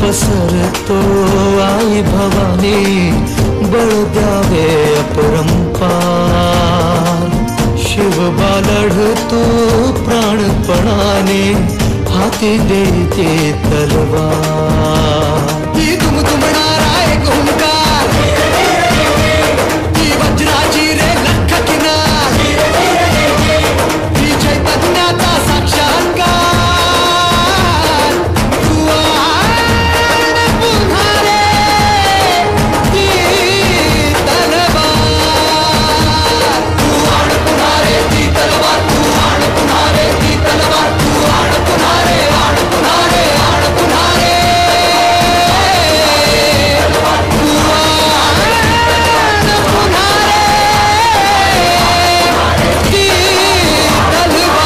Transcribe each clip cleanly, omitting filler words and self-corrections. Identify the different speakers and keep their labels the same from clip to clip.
Speaker 1: पसरतो आई भवानी बळ द्यावे अपरंपार शिवबा लढतो प्राणपणाने हाती देते तलवार ही दुमदुमणारा एक हुंकार ही वज्राची रे लख किनार ही चैतन्याचा साक्षात्कार तू आण पुन्हा रे ती तलवार तू आण पुन्हा रे ती तलवार तू आण पुन्हा रे ती तलवार तू आण पुन्हा रे आण पुन्हा रे आण पुन्हा रे तू आण पुन्हा रे ती तलवार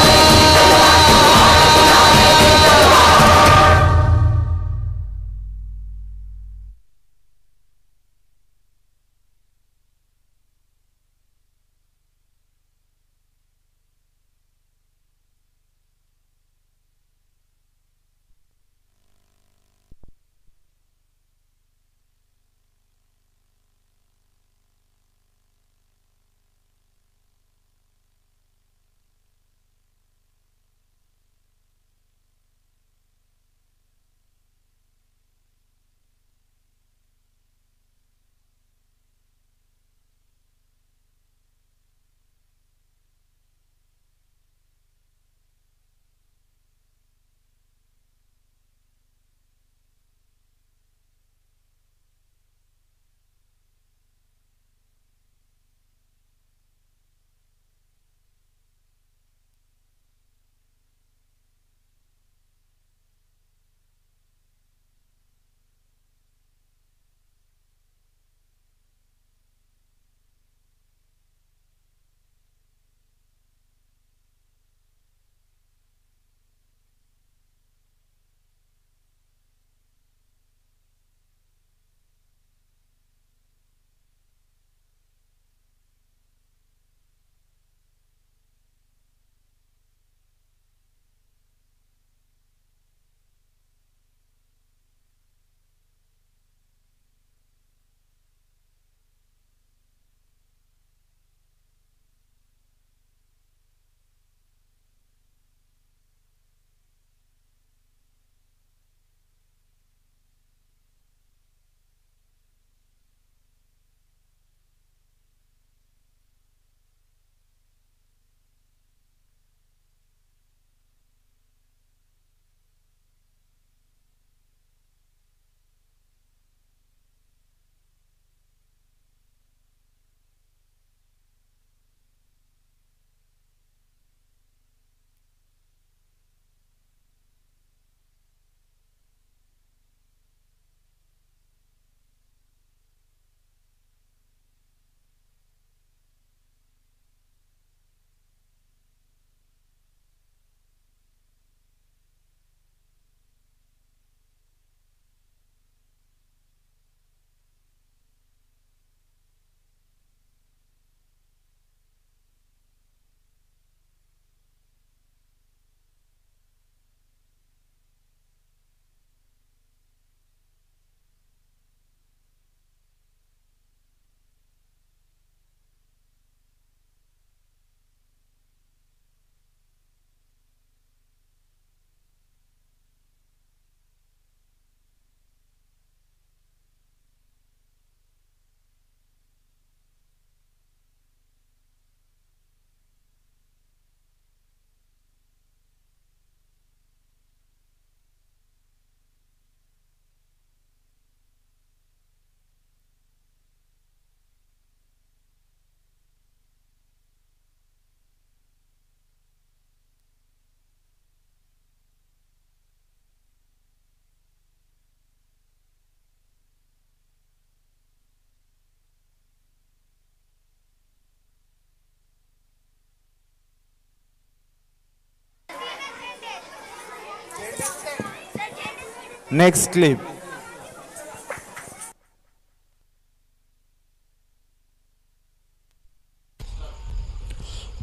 Speaker 2: Next clip.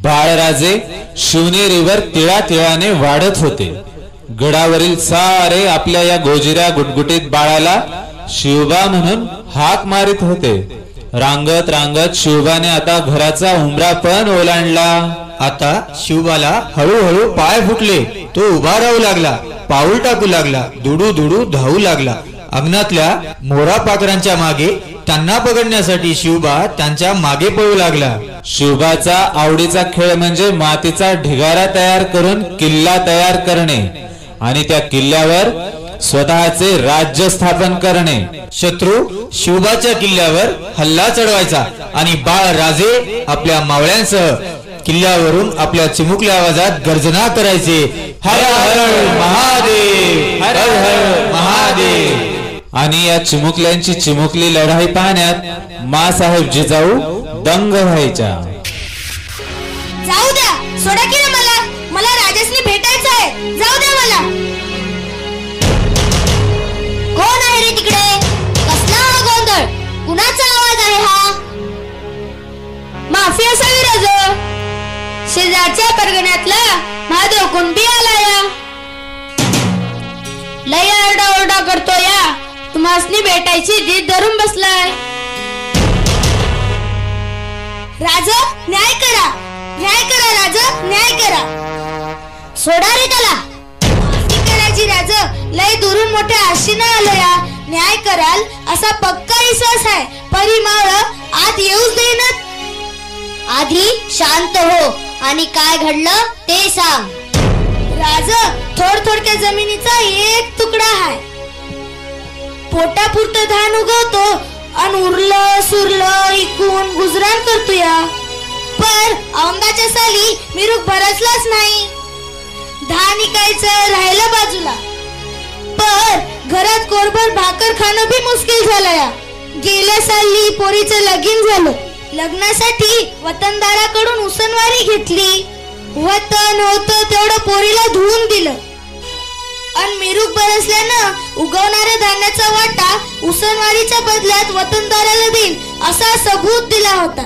Speaker 3: बाळराजे शिवनेरीवर तिळातिळाने वाढत होते. गडावरील सारे आपल्या या गोजिऱ्या गुटगुटीत बाळाला शिवबा म्हणून हाक मारित होते. रांगत रांगत शिवबाने आता घराचा उंबरा पण ओलांडला.
Speaker 4: आता शिवबाला हळूहळू पाय फुटले. तो उभा राहू लागला, पाऊल टाकू लागला, दुडू दुडू धावू लागला. अंगणातल्या मोरापाखरांच्या मागे त्यांना पकडण्यासाठी शिवबा त्यांच्या मागे पळू लागला.
Speaker 3: शिवबाचा आवडीचा खेळ म्हणजे मातीचा ढिगारा तयार करून किल्ला तयार करणे आणि त्या किल्ल्यावर स्वतःचे राज्य स्थापन करणे.
Speaker 4: शत्रू शिवबाच्या किल्ल्यावर हल्ला चढवायचा आणि बाळ राजे आपल्या मावळ्यांसह किल्ल्यावरून आपल्या चिमुकल्या आवाजात गर्जना करायचे, हर हर महादेव, हर हर महादेव.
Speaker 3: आणि या चिमुकल्यांची चिमुकली लढाई पाहण्यात मासाहेब जिजाऊ दंग व्हायच्या.
Speaker 5: जाऊ द्या, सोडा की ना मला राजेशनी भेटायचं आहे. जाऊ द्या मला. कोण आहे रे तिकडे? कसला हा गोंधळ? कुणाचा आवाज आहे हा? माफी असावी राज. शेजारच्या परगण्यातला महादेव कुंभी आला या. लय आरडाओरडा करतो या. तुम्हासनी भेटायची जिद धरून बसलाय. राज, न्याय करा राज, न्याय करा. सोडा रे त्याला. माफी करायची राज. लय दुरून मोठ्या आशेनं आलो या. न्याय कराल असा पक्का विश्वास आहे. परी मावळ आत येऊच देईनात. आधी शांत हो आणि काय घडलं ते सांग. राज, थोडक्या जमिनीचा एक तुकडा आहे. पोटापुरतं धान उगवतो आणि उरलं सुरलं इकून गुजराण करतो या. पण औंदाच्या साली मिरूक भरसलाच नाही. धान इकायचं राहिलं बाजूला. पण घरात कोरभर भाकर खाणं बी मुश्किल झालं या. गेल्या साली पोरीचं लगीन झालं. लग्नासाठी वतनदाराकडून उसनवारी घेतली. वतन होतं तेवढं पोरीला धुवून दिलं आणि मिरूक बरसल्यानं उगवणाऱ्या धान्याचा वाटा उसनवारीच्या बदल्यात वतनदाराला देईन असा सबूत दिला होता.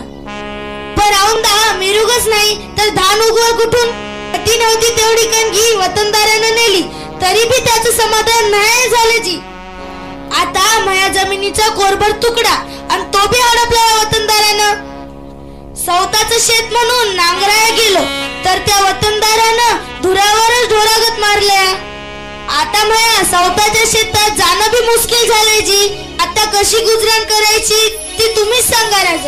Speaker 5: पण औंदा मिरूगच नाही तर धान उगवल कुठून? ती नव्हती तेवढी कणगी वतनदारानं नेली तरी बी त्याचं समाधान नाही झालं जी. आता माया जमिनीचा कोरभर तुकडा आणि तो बी हडपला वतनदारानं. सौताचं शेत म्हणून नांगराया गेलो तर त्या वतनदारानं धुरावरच ढोरागत मारल्या. आता माया सौताच्या शेतात जाणं बी मुश्किल झालंय जी. आता कशी गुजराण करायची ती तुम्हीच सांगा राज.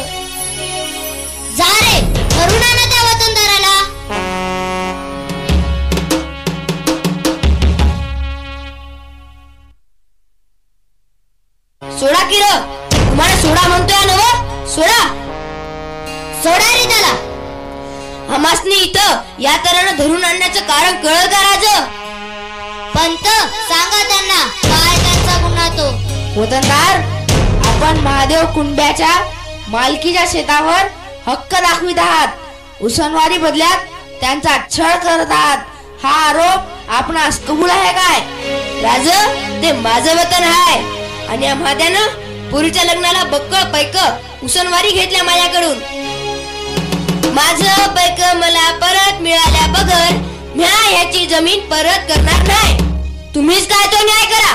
Speaker 5: जा रे, करू ना त्या वतनदाराला. सोडा की र. तुम्हाला सोडा म्हणतोय ना व. सोडा रे त्याला. हमासनी इथं या तऱ्हेनं धरून आणण्याचं कारण कळलं का राज? पंत, सांगा त्यांना काय त्यांचा गुन्हा तो. वतनदार, आपण महादेव कुंड्याच्या मालकीच्या शेतावर हक्क दाखवित आहात. उसनवारी बदल्यात त्यांचा छळ करत आहात. हा आरोप आपणास कबूल आहे काय? राज, ते माझं वतन आहे आणि या महाद्यानं पुरीच्या लग्नाला बक्कळ पैक उसनवारी घेतल्या माझ्याकडून. माझं पैक मला परत मिळाल्या बगर म्या ह्याची जमीन परत करणार नाही. तुम्हीच काय तो न्याय करा.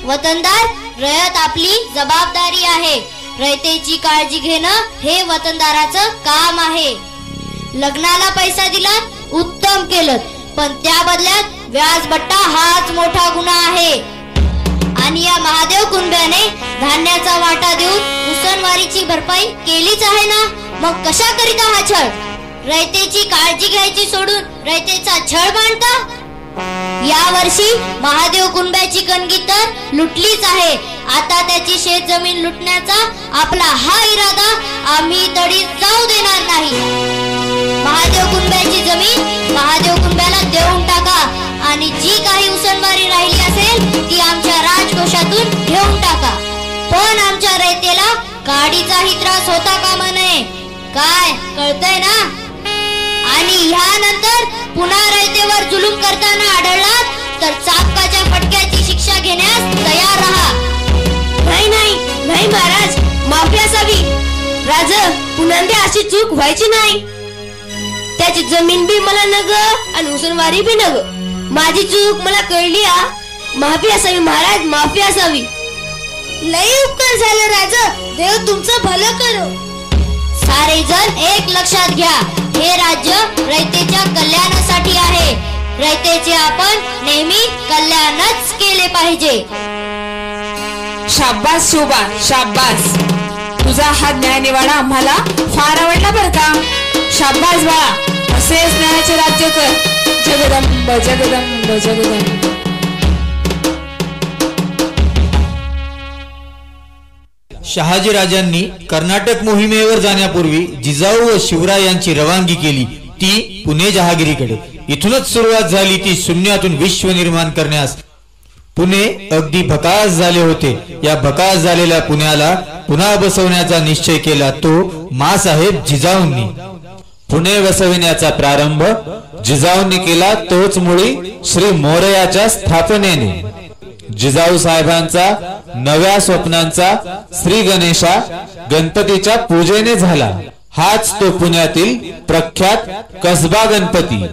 Speaker 5: वतनदार, रयत आपली जबाबदारी आहे. रयतेची काळजी घेणं हे वतनदाराचं काम आहे. लग्नाला पैसा दिला, उत्तम केलं, पण त्या बदल्यात व्याजबट्टा हाच मोठा गुन्हा आहे. आणि या महादेव कुंड्याने धान्याचा वाटा देऊन उसनवारीची भरपाई केलीच आहे ना. मग कशा करिता हा छळ? रयतेची काळजी घ्यायची सोडून रयतेचा छळ मांडता. या वर्षी महादेव कुंड्याची कणगी तर लुटलीच आहे. आता त्याची शेत जमीन लुटण्याचा आपला हा इरादा आम्ही तडी जाऊ देणार नाही. महादेव कुंड्याची जमीन महादेव कुंड्याला देऊन टाका आणि जी काही उसनवारी राहिली असेल ती आमच्या राजकोषातून घेऊन टाका. पण आमच्या रयतेला गाडीचाही त्रास होता कामा नये. काय कळतंय ना? आणि ह्यानंतर पुन्हा रयतेवर जुलूम करताना आढळलात तर चापकाच्या फटक्याची शिक्षा घेण्यास तयार राहा. नाही नाही नाही महाराज, माफी असावी. राज, पुन्हा अशी चूक व्हायची नाही. त्याची जमीन बी मला नग आणि उसनवारी बी नग. माझी चूक मला कळली आ. माफी असावी महाराज, माफी असावी. लई उपकार झालं राजा, देव तुमचं भलं करो. सारे जण एक लक्षात घ्या, हे राज्य रयतेच्या कल्याणासाठी आहे. रयतेचे आपण नेहमी कल्याणच केले पाहिजे.
Speaker 6: शाब्बास शोभा, शाब्बास. तुझा हा न्याय निवाडा आम्हाला फार आवडला बर का. शाब्बास बाळा, असेच न्यायाचे राज्य कर. जगदंब जगदंब जगदंब.
Speaker 4: शहाजी राजांनी कर्नाटक मोहिमेवर जाण्यापूर्वी जिजाऊ व शिवराय यांची रवानगी केली, ती पुणे जहागिरीकडे. इथूनच सुरुवात झाली ती शून्यातून विश्व निर्माण करण्यास. पुणे अगदी भकास झाले होते. या भकास झालेल्या पुण्याला पुन्हा बसवण्याचा निश्चय केला तो मासाहेब जिजाऊंनी.
Speaker 3: पुणे वसविण्याचा प्रारंभ जिजाऊंनी केला, तोच मुळी श्री मोरयाच्या स्थापनेने. जिजाऊ साहेबांचा नव्या स्वप्नांचा श्री गणेशा गणपतीच्या पूजेने झाला. हाच तो पुण्यातील प्रख्यात कसबा गणपती.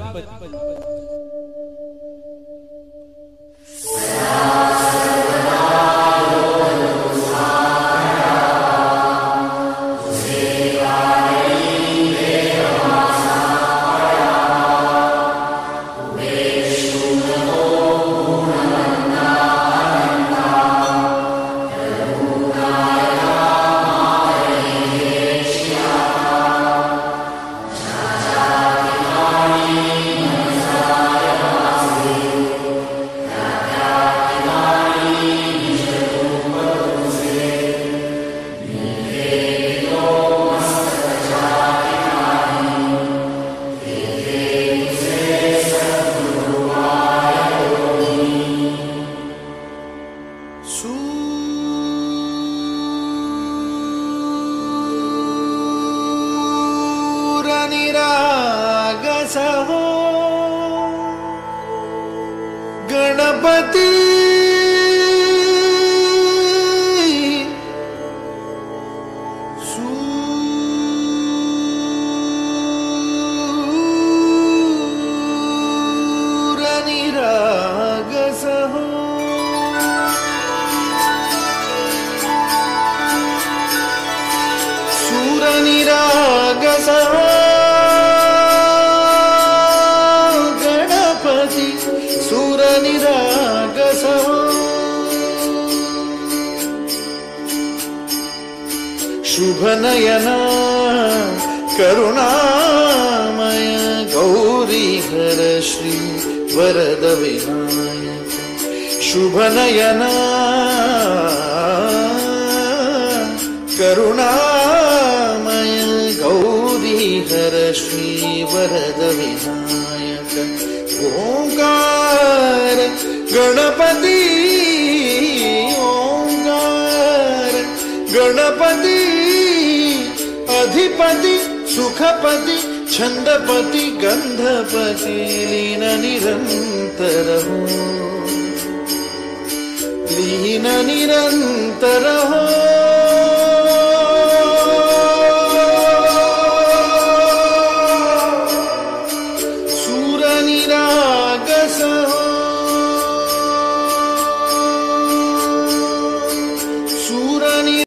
Speaker 1: गणपती शुभनयना करुणामय गौरीधर श्री वरद विनायक. शुभनयना करुणामय गौरीधर श्री वरद विनायक. ओंकार गणपती, ओंकार गणपती, अधिपति सुखपति छंदपति गंधपति लीन निरंतर हो, लीन निरंतर